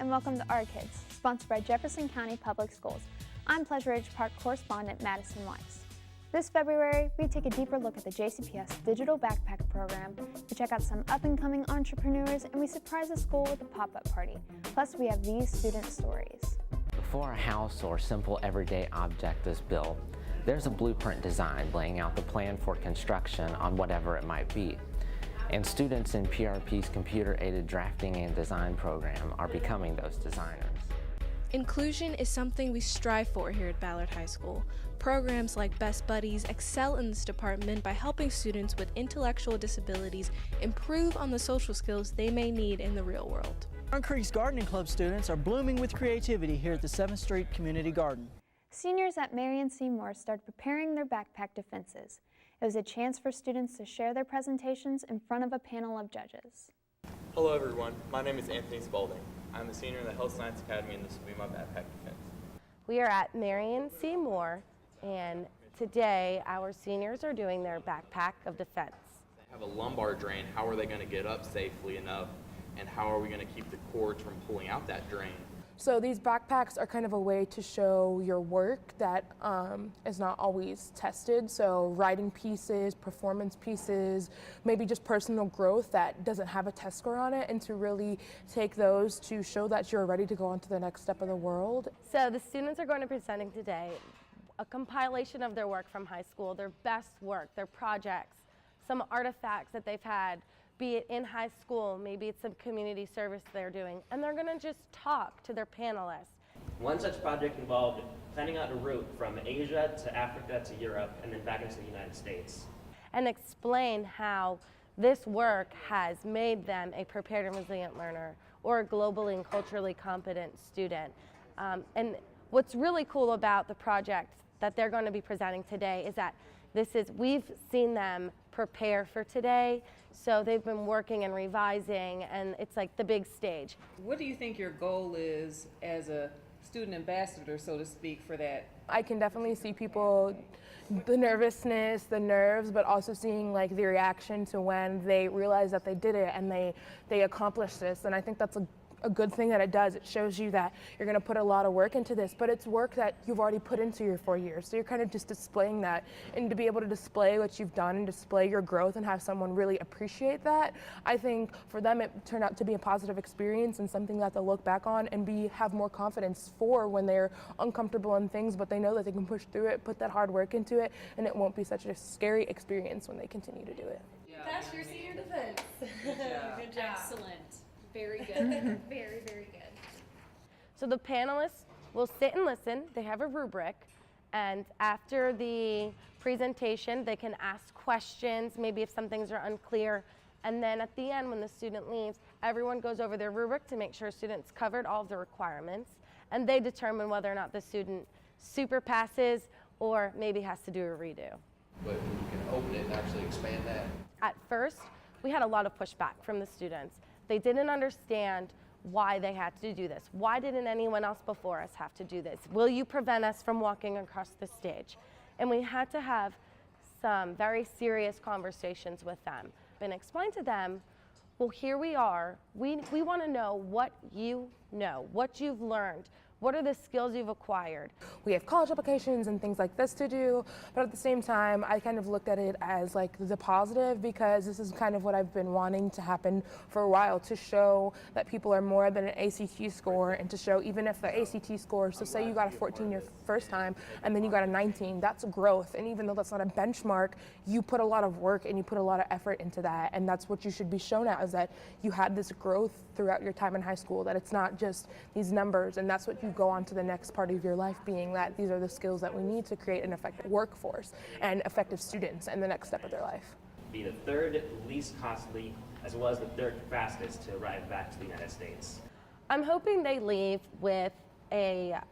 and welcome to Our Kids, sponsored by Jefferson County Public Schools. I'm Pleasure Ridge Park correspondent Madison Weis. This February, we take a deeper look at the JCPS Digital Backpack program, we check out some up-and-coming entrepreneurs, and we surprise the school with a pop-up party. Plus, we have these student stories. Before a house or simple everyday object is built, there's a blueprint design laying out the plan for construction on whatever it might be. And students in PRP's computer-aided drafting and design program are becoming those designers. Inclusion is something we strive for here at Ballard High School. Programs like Best Buddies excel in this department by helping students with intellectual disabilities improve on the social skills they may need in the real world. Fern Creek's Gardening Club students are blooming with creativity here at the 7th Street Community Garden. Seniors at Marion Seymour started preparing their backpack defenses. It was a chance for students to share their presentations in front of a panel of judges. Hello everyone, my name is Anthony Spalding. I'm a senior in the Health Science Academy and this will be my backpack defense. We are at Marion Seymour and today our seniors are doing their backpack of defense. They have a lumbar drain, how are they going to get up safely enough and how are we going to keep the cords from pulling out that drain? So these backpacks are kind of a way to show your work that is not always tested. So writing pieces, performance pieces, maybe just personal growth that doesn't have a test score on it, and to really take those to show that you're ready to go on to the next step of the world. So the students are going to be presenting today a compilation of their work from high school, their best work, their projects, some artifacts that they've had, be it in high school, maybe it's some community service they're doing, and they're going to just talk to their panelists. One such project involved planning out a route from Asia to Africa to Europe and then back into the United States. And explain how this work has made them a prepared and resilient learner or a globally and culturally competent student. And what's really cool about the project that they're going to be presenting today is that we've seen them prepare for today, so they've been working and revising, and it's like the big stage. What do you think your goal is as a student ambassador, so to speak, for that? I can definitely see people, the nervousness, the nerves, but also seeing like the reaction to when they realize that they did it and they accomplished this, and I think that's a good thing that it does. It shows you that you're going to put a lot of work into this, but it's work that you've already put into your 4 years. So you're kind of just displaying that, and to be able to display what you've done and display your growth and have someone really appreciate that, I think for them it turned out to be a positive experience and something that they'll look back on and have more confidence for when they're uncomfortable in things, but they know that they can push through it, put that hard work into it, and it won't be such a scary experience when they continue to do it. That's your senior defense. Good job. Excellent. Very good. Very, very good. So the panelists will sit and listen. They have a rubric, and after the presentation they can ask questions, maybe if some things are unclear, and then at the end when the student leaves, everyone goes over their rubric to make sure students covered all of the requirements, and they determine whether or not the student super passes or maybe has to do a redo. But you can open it and actually expand that. At first, we had a lot of pushback from the students. They didn't understand why they had to do this. Why didn't anyone else before us have to do this? Will you prevent us from walking across the stage? And we had to have some very serious conversations with them and explain to them, well, here we are. We want to know what you know, what you've learned. What are the skills you've acquired? We have college applications and things like this to do, but at the same time, I kind of looked at it as like the positive, because this is kind of what I've been wanting to happen for a while, to show that people are more than an ACT score, and to show even if the ACT score, so say you got a 14 your first time and then you got a 19, that's growth. And even though that's not a benchmark, you put a lot of work and you put a lot of effort into that, and that's what you should be shown at, is that you had this growth throughout your time in high school, that it's not just these numbers, and that's what you go on to the next part of your life, being that these are the skills that we need to create an effective workforce and effective students in the next step of their life. Be the third least costly as well as the third fastest to arrive back to the United States. I'm hoping they leave with the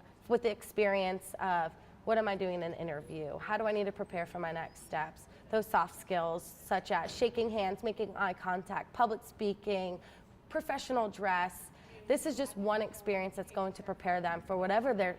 experience of, what am I doing in an interview? How do I need to prepare for my next steps? Those soft skills such as shaking hands, making eye contact, public speaking, professional dress, This is just one experience that's going to prepare them for whatever their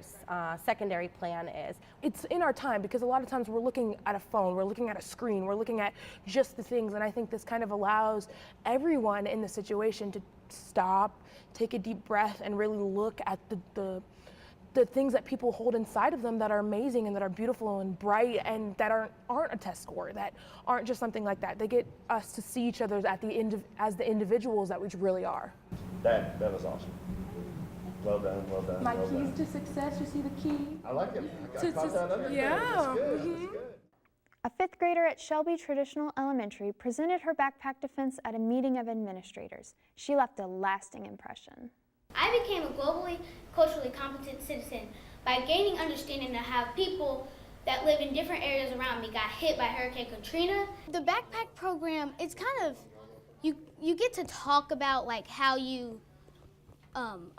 secondary plan is. It's in our time because a lot of times we're looking at a phone, we're looking at a screen, we're looking at just the things, and I think this kind of allows everyone in the situation to stop, take a deep breath, and really look at the things that people hold inside of them that are amazing and that are beautiful and bright and that aren't a test score, that aren't just something like that. They get us to see each other as the individuals that we really are. That was awesome. Well done, well done. My well keys done. to success, you see the key? I like it. I caught that under there. Yeah. That's good. That's good. A fifth grader at Shelby Traditional Elementary presented her backpack defense at a meeting of administrators. She left a lasting impression. I became a globally, culturally competent citizen by gaining understanding of how people that live in different areas around me got hit by Hurricane Katrina. The backpack program, it's kind of, you get to talk about like how you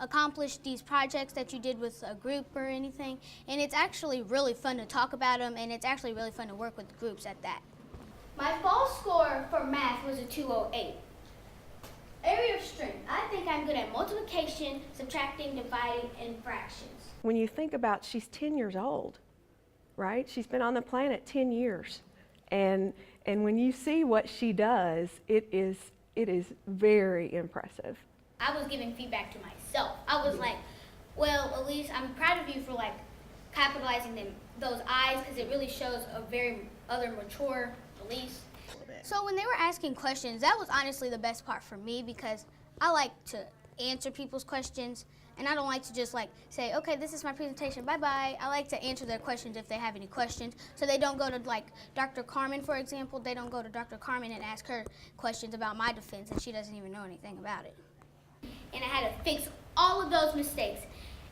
accomplish these projects that you did with a group or anything, and it's actually really fun to talk about them, and it's actually really fun to work with groups at that. My fall score for math was a 208. Area of strength, I think I'm good at multiplication, subtracting, dividing, and fractions. When you think about, she's 10 years old, right? She's been on the planet 10 years. And when you see what she does, it is very impressive. I was giving feedback to myself. I was like, well, Elise, I'm proud of you for like capitalizing those eyes, because it really shows a very other mature Elise. So when they were asking questions, that was honestly the best part for me, because I like to answer people's questions, and I don't like to just like say, okay, this is my presentation, bye-bye. I like to answer their questions if they have any questions, so they don't go to like Dr. Carmen, for example. They don't go to Dr. Carmen and ask her questions about my defense, and she doesn't even know anything about it. And I had to fix all of those mistakes.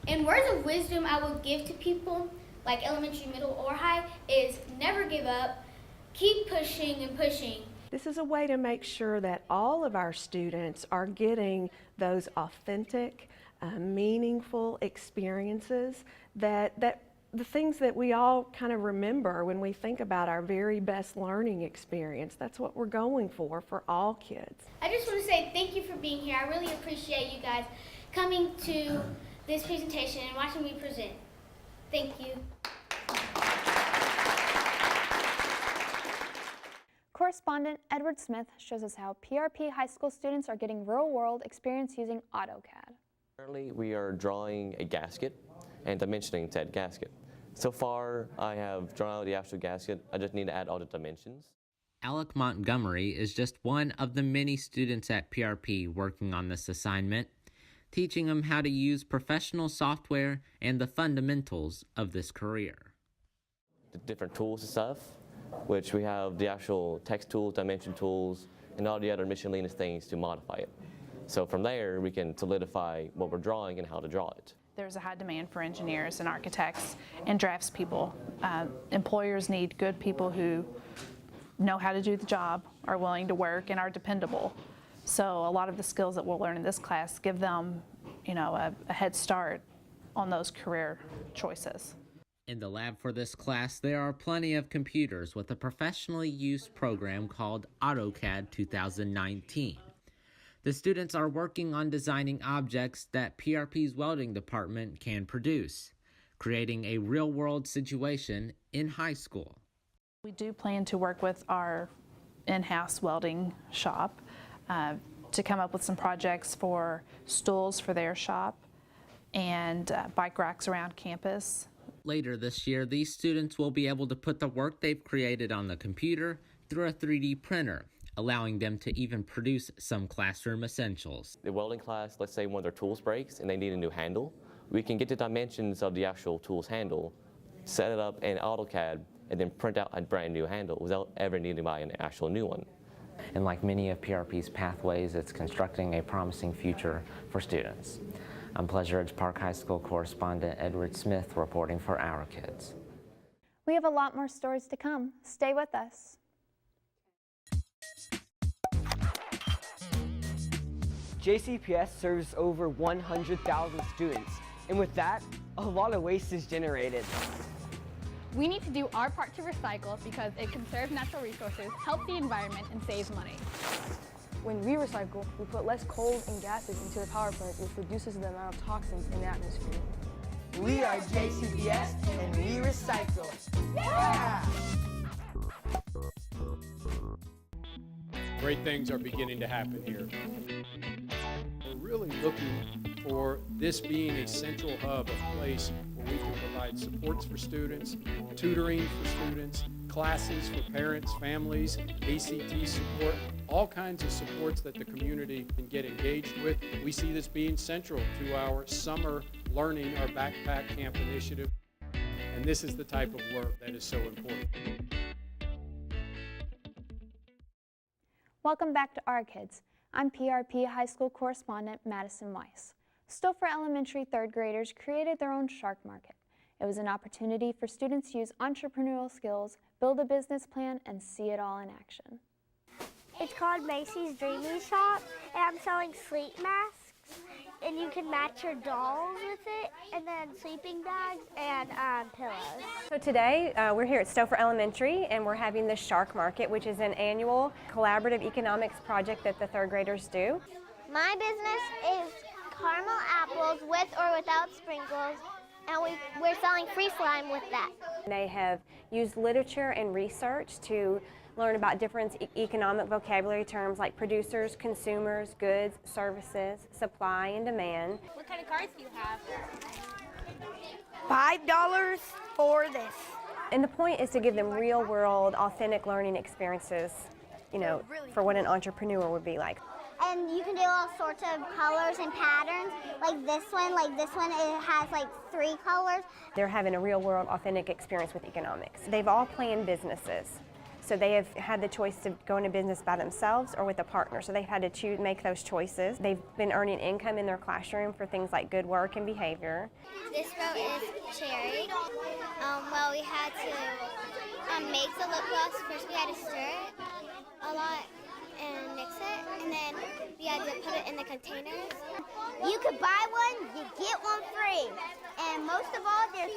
And words of wisdom I would give to people, like elementary, middle, or high, is never give up, keep pushing and pushing. This is a way to make sure that all of our students are getting those authentic, meaningful experiences, that the things that we all kind of remember when we think about our very best learning experience. That's what we're going for all kids. I just want to say thank you for being here. I really appreciate you guys coming to this presentation and watching me present. Thank you. Correspondent Edward Smith shows us how PRP high school students are getting real-world experience using AutoCAD. Currently, we are drawing a gasket and dimensioning said gasket. So far, I have drawn out the actual gasket. I just need to add all the dimensions. Alec Montgomery is just one of the many students at PRP working on this assignment, teaching them how to use professional software and the fundamentals of this career. The different tools and stuff, which we have the actual text tools, dimension tools, and all the other miscellaneous things to modify it. So from there, we can solidify what we're drawing and how to draw it. There's a high demand for engineers and architects and draftspeople. Employers need good people who know how to do the job, are willing to work, and are dependable. So a lot of the skills that we'll learn in this class give them, a head start on those career choices. In the lab for this class, there are plenty of computers with a professionally used program called AutoCAD 2019. The students are working on designing objects that PRP's welding department can produce, creating a real-world situation in high school. We do plan to work with our in-house welding shop to come up with some projects for stools for their shop and bike racks around campus. Later this year, these students will be able to put the work they've created on the computer through a 3D printer, allowing them to even produce some classroom essentials. The welding class, let's say one of their tools breaks and they need a new handle, we can get the dimensions of the actual tool's handle, set it up in AutoCAD, and then print out a brand new handle without ever needing to buy an actual new one. And like many of PRP's pathways, it's constructing a promising future for students. I'm Pleasure Ridge Park High School correspondent Edward Smith reporting for Our Kids. We have a lot more stories to come. Stay with us. JCPS serves over 100,000 students, and with that, a lot of waste is generated. We need to do our part to recycle because it conserves natural resources, helps the environment, and saves money. When we recycle, we put less coal and gases into the power plant, which reduces the amount of toxins in the atmosphere. We are JCPS and we recycle. Yeah! Great things are beginning to happen here. We're really looking for this being a central hub, a place where we can provide supports for students, tutoring for students, classes for parents, families, ACT support, all kinds of supports that the community can get engaged with. We see this being central to our summer learning, our backpack camp initiative, and this is the type of work that is so important. Welcome back to Our Kids. I'm PRP High School correspondent Madison Weis. Stouffer Elementary third graders created their own shark market. It was an opportunity for students to use entrepreneurial skills, build a business plan, and see it all in action. It's called Macy's Dreamy Shop, and I'm selling sleep masks, and you can match your dolls with it, and then sleeping bags and pillows. So today we're here at Stouffer Elementary, and we're having the Shark Market, which is an annual collaborative economics project that the third graders do. My business is caramel apples with or without sprinkles, and we're selling free slime with that. They have used literature and research to learn about different economic vocabulary terms like producers, consumers, goods, services, supply, and demand. What kind of cards do you have? $5 for this. And the point is to give them real-world, authentic learning experiences, you know, for what an entrepreneur would be like. And you can do all sorts of colors and patterns, like this one, it has like 3 colors. They're having a real-world, authentic experience with economics. They've all planned businesses. So they have had the choice to go into business by themselves or with a partner. So they've had to make those choices. They've been earning income in their classroom for things like good work and behavior. This row is cherry. Well, we had to make the lip gloss. First we had to stir it a lot and mix it, and then we had to put it in the containers. You could buy one, you get one free. And most of all, they're $3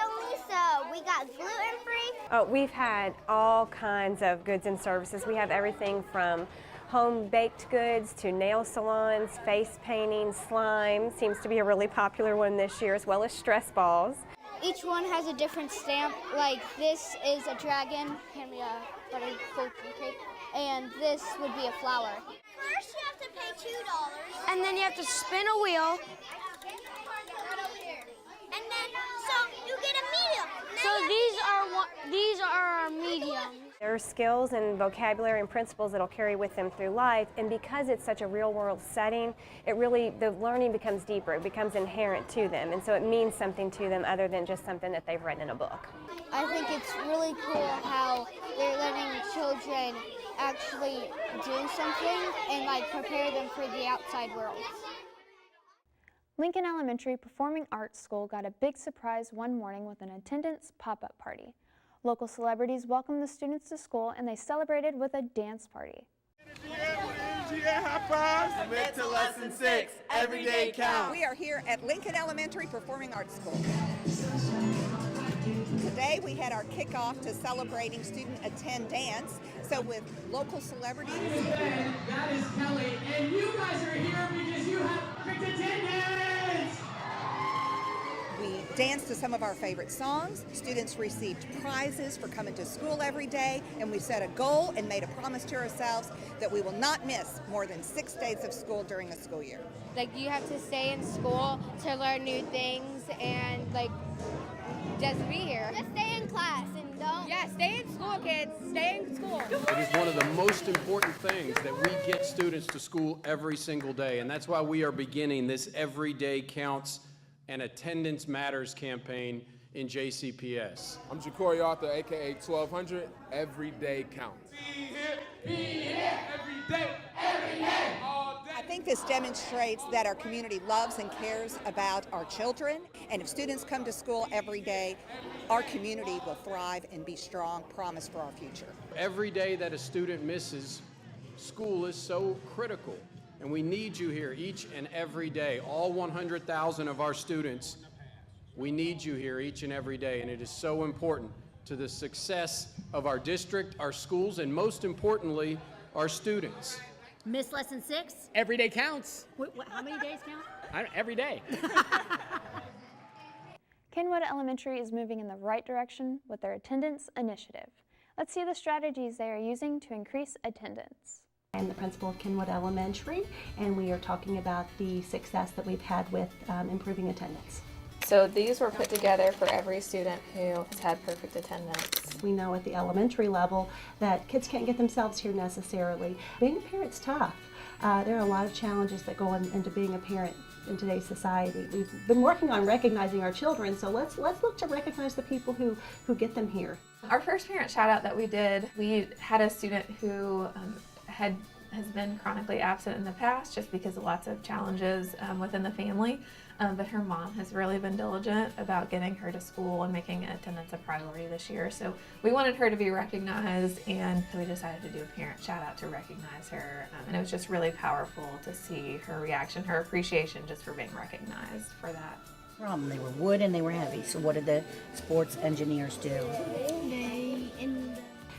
only, so we got gluten-free. We've had all kinds of goods and services. We have everything from home-baked goods to nail salons, face painting, slime seems to be a really popular one this year, as well as stress balls. Each one has a different stamp. Like this is a dragon, hand me a butter cake, and this would be a flower. First you have to pay $2. And then you have to spin a wheel. And then, so you get a medium. So these are our mediums. There are skills and vocabulary and principles that'll carry with them through life, and because it's such a real-world setting, the learning becomes deeper, it becomes inherent to them, and so it means something to them other than just something that they've read in a book. I think it's really cool how they're letting children actually do something and like prepare them for the outside world. Lincoln Elementary Performing Arts School got a big surprise one morning with an attendance pop-up party. Local celebrities welcomed the students to school and they celebrated with a dance party. Commit to lesson 6, every day counts. We are here at Lincoln Elementary Performing Arts School. Today we had our kickoff to celebrating student attendance. So with local celebrities. That is Kelly, and you guys are here because you have perfect attendance! We danced to some of our favorite songs. Students received prizes for coming to school every day, and we set a goal and made a promise to ourselves that we will not miss more than 6 days of school during the school year. Like you have to stay in school to learn new things and like just be here. Just stay in class and don't. Yeah, stay in school, kids. Stay in school. It is one of the most important things that we get students to school every single day, and that's why we are beginning this Every Day Counts and Attendance Matters campaign in JCPS. I'm Ja'Cory Arthur, aka 1200. Every day counts. Be here, every day, all day. I think this demonstrates that our community loves and cares about our children, and if students come to school every day, our community will thrive and be strong. Promise for our future. Every day that a student misses school is so critical, and we need you here each and every day. All 100,000 of our students, we need you here each and every day, and it is so important to the success of our district, our schools, and most importantly, our students. Miss lesson 6? Every day counts. How many days count? Every day. Kenwood Elementary is moving in the right direction with their attendance initiative. Let's see the strategies they are using to increase attendance. I'm the principal of Kenwood Elementary, and we are talking about the success that we've had with improving attendance. So these were put together for every student who has had perfect attendance. We know at the elementary level that kids can't get themselves here necessarily. Being a parent's tough. There are a lot of challenges that go into being a parent in today's society. We've been working on recognizing our children, so let's look to recognize the people who get them here. Our first parent shout out that we did, we had a student who has been chronically absent in the past just because of lots of challenges within the family. But her mom has really been diligent about getting her to school and making attendance a priority this year. So we wanted her to be recognized, and so we decided to do a parent shout out to recognize her. And it was just really powerful to see her reaction, her appreciation just for being recognized for that. They were wood and they were heavy. So what did the sports engineers do?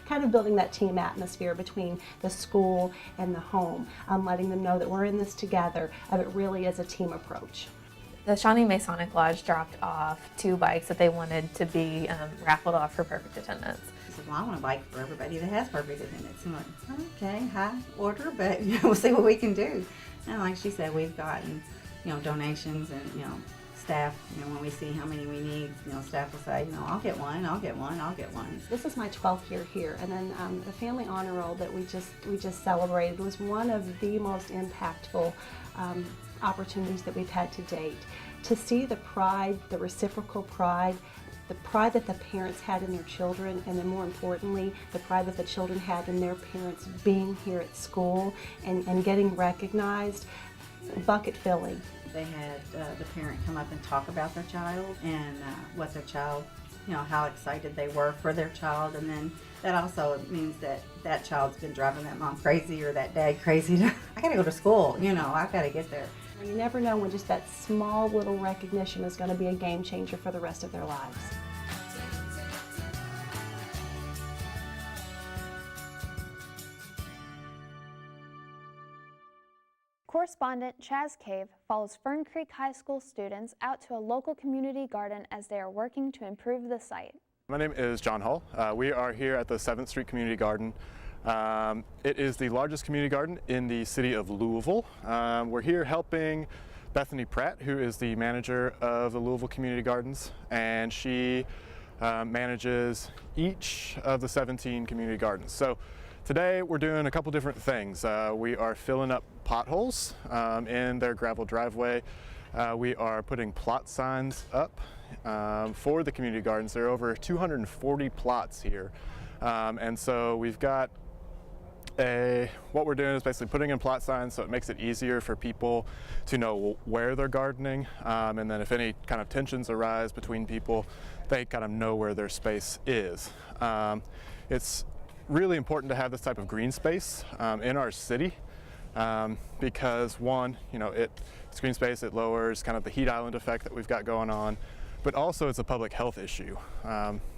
Kind of building that team atmosphere between the school and the home, letting them know that we're in this together. It really is a team approach. The Shawnee Masonic Lodge dropped off 2 bikes that they wanted to be raffled off for perfect attendance. I said, well, I want a bike for everybody that has perfect attendance. I'm like, okay, high order, but we'll see what we can do. And like she said, we've gotten, donations and, staff, when we see how many we need, staff will say, I'll get one, I'll get one, I'll get one. This is my 12th year here, and then the Family Honor Roll that we just celebrated was one of the most impactful opportunities that we've had to date. To see the pride, the reciprocal pride, the pride that the parents had in their children, and then more importantly, the pride that the children had in their parents being here at school and getting recognized, bucket filling. They had the parent come up and talk about their child and what their child, how excited they were for their child, and then that also means that that child's been driving that mom crazy or that dad crazy. I gotta go to school, I've gotta get there. You never know when just that small little recognition is going to be a game changer for the rest of their lives. Correspondent Chaz Cave follows Fern Creek High School students out to a local community garden as they are working to improve the site. My name is John Hull. We are here at the 7th Street Community Garden. It is the largest community garden in the city of Louisville. We're here helping Bethany Pratt, who is the manager of the Louisville Community Gardens, and she manages each of the 17 community gardens. So today we're doing a couple different things. We are filling up potholes in their gravel driveway. We are putting plot signs up for the community gardens. There are over 240 plots here. And so we've got what we're doing is basically putting in plot signs so it makes it easier for people to know where they're gardening, and then if any kind of tensions arise between people, they kind of know where their space is. It's really important to have this type of green space in our city because one, it's green space, it lowers kind of the heat island effect that we've got going on, but also it's a public health issue,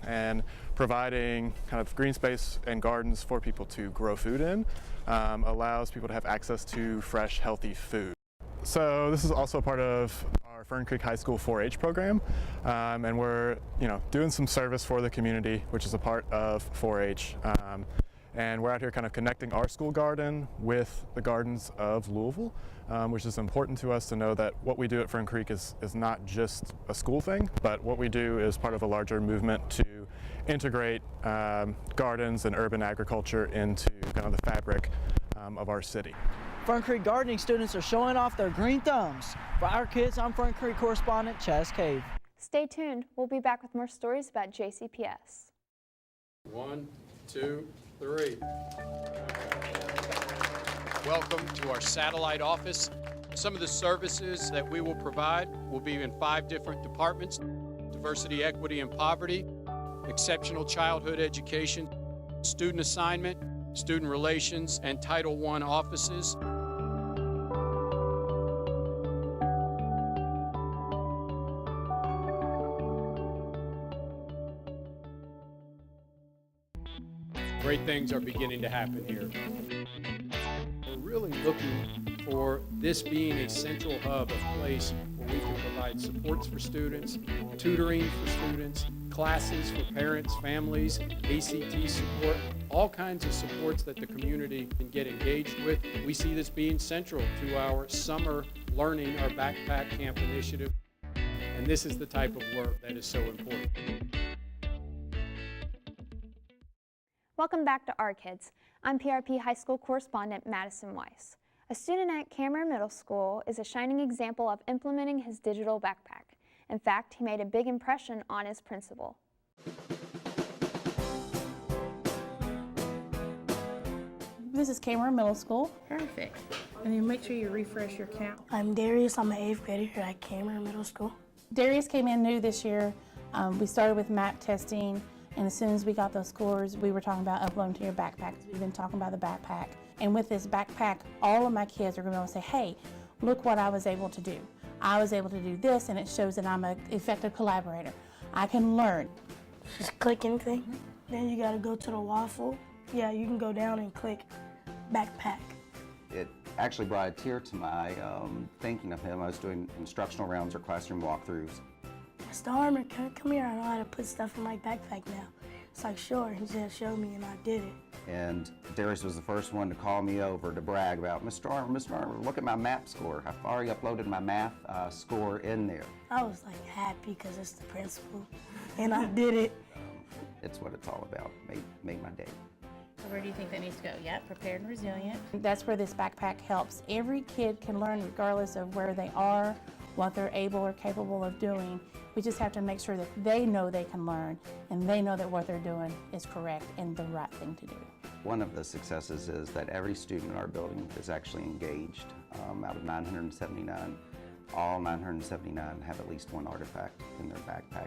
and providing kind of green space and gardens for people to grow food in allows people to have access to fresh, healthy food. So this is also part of our Fern Creek High School 4-H program, and we're doing some service for the community, which is a part of 4-H. And we're out here kind of connecting our school garden with the gardens of Louisville, which is important to us to know that what we do at Fern Creek is not just a school thing, but what we do is part of a larger movement to integrate gardens and urban agriculture into kind of the fabric of our city. Fern Creek gardening students are showing off their green thumbs. For Our Kids, I'm Fern Creek correspondent Chaz Cave. Stay tuned. We'll be back with more stories about JCPS. 1, 2, 3. Welcome to our satellite office. Some of the services that we will provide will be in 5 different departments: diversity, equity, and poverty, exceptional childhood education, student assignment, student relations, and Title I offices. Great things are beginning to happen here. We're really looking for this being a central hub, a place where we can provide supports for students, tutoring for students, classes for parents, families, ACT support, all kinds of supports that the community can get engaged with. We see this being central to our summer learning, our backpack camp initiative. And this is the type of work that is so important. Welcome back to Our Kids. I'm PRP High School correspondent Madison Weis. A student at Cameron Middle School is a shining example of implementing his digital backpack. In fact, he made a big impression on his principal. This is Cameron Middle School. Perfect. And then make sure you refresh your count. I'm Darius. I'm an 8th grader here at Cameron Middle School. Darius came in new this year. We started with map testing, and as soon as we got those scores, we were talking about uploading to your backpack. We've been talking about the backpack. And with this backpack, all of my kids are going to be able to say, hey, look what I was able to do. I was able to do this, and it shows that I'm an effective collaborator. I can learn. Just click anything. Then you got to go to the waffle. Yeah, you can go down and click backpack. It actually brought a tear to my eye thinking of him. I was doing instructional rounds or classroom walkthroughs. Mr. Armour, come here. I know how to put stuff in my backpack now. It's like, sure. He just showed me, and I did it. And Darius was the first one to call me over to brag about, Mr. Armour, look at my map score. I've already uploaded my math score in there. I was like happy because it's the principal, and I did it. It's what it's all about. Made my day. Where do you think that needs to go? Yeah, prepared and resilient. That's where this backpack helps. Every kid can learn regardless of where they are, what they're able or capable of doing. We just have to make sure that they know they can learn and they know that what they're doing is correct and the right thing to do. One of the successes is that every student in our building is actually engaged. Out of 979, all 979 have at least one artifact in their backpack.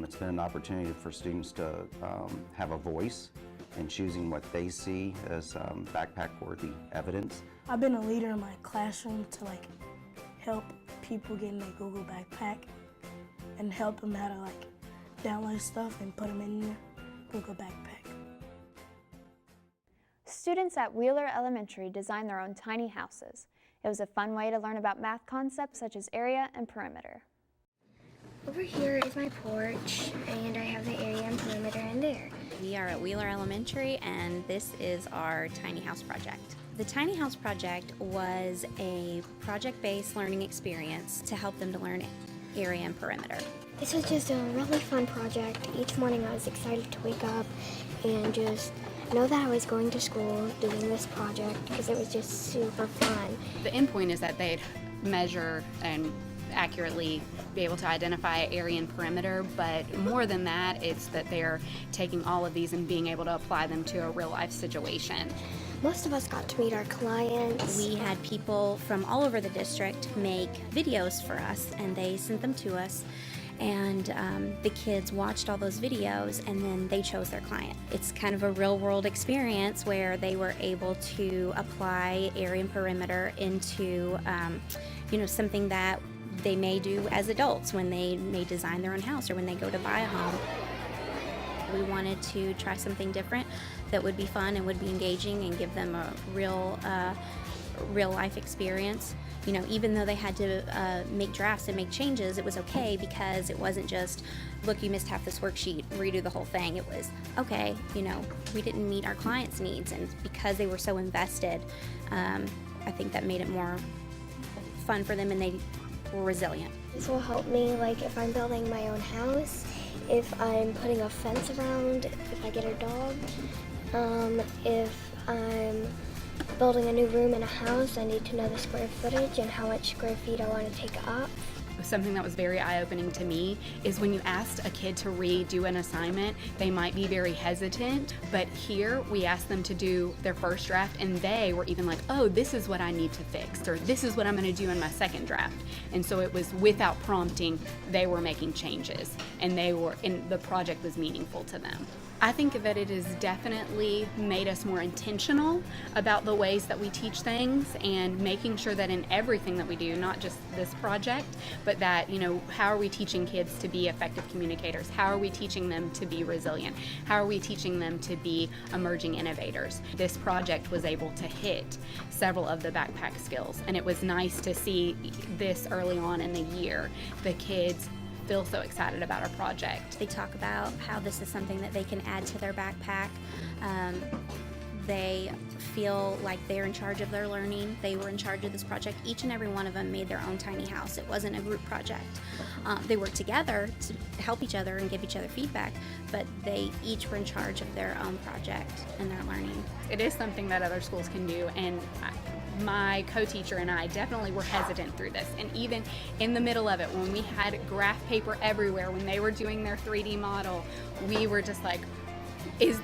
It's been an opportunity for students to have a voice in choosing what they see as backpack-worthy evidence. I've been a leader in my classroom to help people get in their Google backpack and help them how to download stuff and put them in their Google backpack. Students at Wheeler Elementary designed their own tiny houses. It was a fun way to learn about math concepts such as area and perimeter. Over here is my porch, and I have the area and perimeter in there. We are at Wheeler Elementary, and this is our tiny house project. The tiny house project was a project-based learning experience to help them to learn area and perimeter. This was just a really fun project. Each morning I was excited to wake up and just know that I was going to school doing this project because it was just super fun. The end point is that they'd measure and accurately be able to identify area and perimeter, but more than that, it's that they're taking all of these and being able to apply them to a real life situation. Most of us got to meet our clients. We had people from all over the district make videos for us, and they sent them to us, and the kids watched all those videos, and then they chose their client. It's kind of a real world experience where they were able to apply area and perimeter into something that they may do as adults when they may design their own house or when they go to buy a home. We wanted to try something different that would be fun and would be engaging and give them a real life experience. You know, even though they had to make drafts and make changes, it was okay because it wasn't just, look, you missed half this worksheet, redo the whole thing. It was, okay, we didn't meet our clients' needs, and because they were so invested, I think that made it more fun for them, and they were resilient. This will help me, if I'm building my own house, if I'm putting a fence around, if I get a dog, if I'm building a new room in a house, I need to know the square footage and how much square feet I want to take up. Something that was very eye-opening to me is when you asked a kid to redo an assignment, they might be very hesitant, but here we asked them to do their first draft and they were even like, oh, this is what I need to fix, or this is what I'm going to do in my second draft. And so it was without prompting, they were making changes, and the project was meaningful to them. I think that it has definitely made us more intentional about the ways that we teach things and making sure that in everything that we do, not just this project, but that, how are we teaching kids to be effective communicators? How are we teaching them to be resilient? How are we teaching them to be emerging innovators? This project was able to hit several of the backpack skills, and it was nice to see this early on in the year. The kids feel so excited about our project. They talk about how this is something that they can add to their backpack. They feel like they're in charge of their learning. They were in charge of this project. Each and every one of them made their own tiny house. It wasn't a group project. They worked together to help each other and give each other feedback, but they each were in charge of their own project and their learning. It is something that other schools can do, and my co-teacher and I definitely were hesitant through this. And even in the middle of it, when we had graph paper everywhere, when they were doing their 3D model, we were just like, is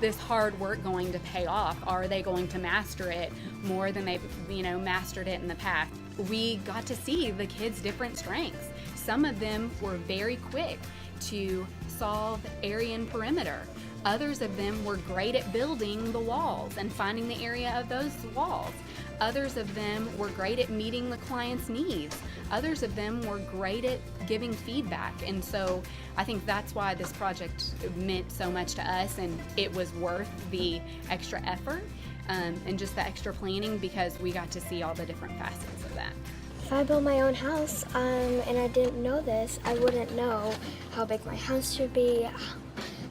this hard work going to pay off? Are they going to master it more than they've mastered it in the past? We got to see the kids' different strengths. Some of them were very quick to solve area and perimeter. Others of them were great at building the walls and finding the area of those walls. Others of them were great at meeting the client's needs. Others of them were great at giving feedback. And so I think that's why this project meant so much to us, and it was worth the extra effort and just the extra planning, because we got to see all the different facets of that. If I built my own house and I didn't know this, I wouldn't know how big my house should be,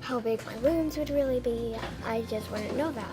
how big my rooms would really be. I just wouldn't know that.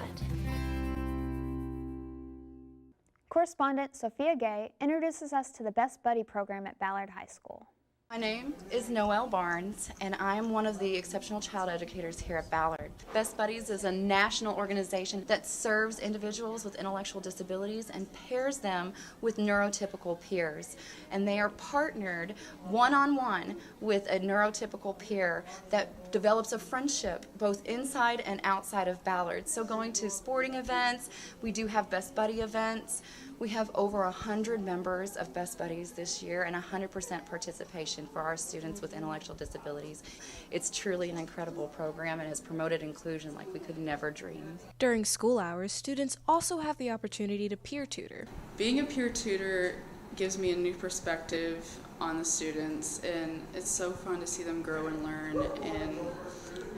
Correspondent Sophia Gay introduces us to the Best Buddy program at Ballard High School. My name is Noelle Barnes, and I'm one of the exceptional child educators here at Ballard. Best Buddies is a national organization that serves individuals with intellectual disabilities and pairs them with neurotypical peers. And they are partnered one-on-one with a neurotypical peer that develops a friendship both inside and outside of Ballard. So going to sporting events, we do have Best Buddy events. We have over 100 members of Best Buddies this year and 100% participation for our students with intellectual disabilities. It's truly an incredible program and has promoted inclusion like we could never dream. During school hours, students also have the opportunity to peer tutor. Being a peer tutor gives me a new perspective on the students, and it's so fun to see them grow and learn and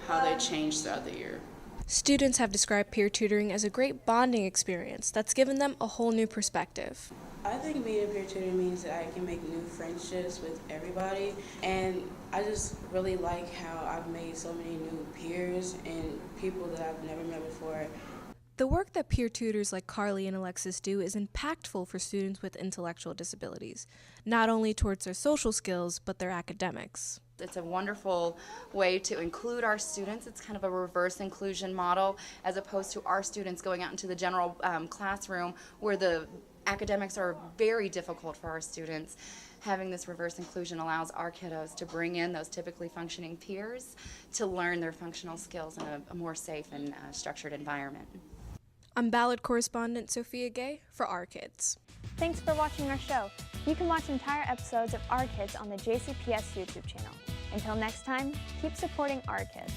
how they change throughout the year. Students have described peer tutoring as a great bonding experience that's given them a whole new perspective. I think being a peer tutor means that I can make new friendships with everybody, and I just really like how I've made so many new peers and people that I've never met before. The work that peer tutors like Carly and Alexis do is impactful for students with intellectual disabilities, not only towards their social skills, but their academics. It's a wonderful way to include our students. It's kind of a reverse inclusion model as opposed to our students going out into the general classroom where the academics are very difficult for our students. Having this reverse inclusion allows our kiddos to bring in those typically functioning peers to learn their functional skills in a more safe and structured environment. I'm Ballard correspondent Sophia Gay for Our Kids. Thanks for watching our show. You can watch entire episodes of Our Kids on the JCPS YouTube channel. Until next time, keep supporting Our Kids.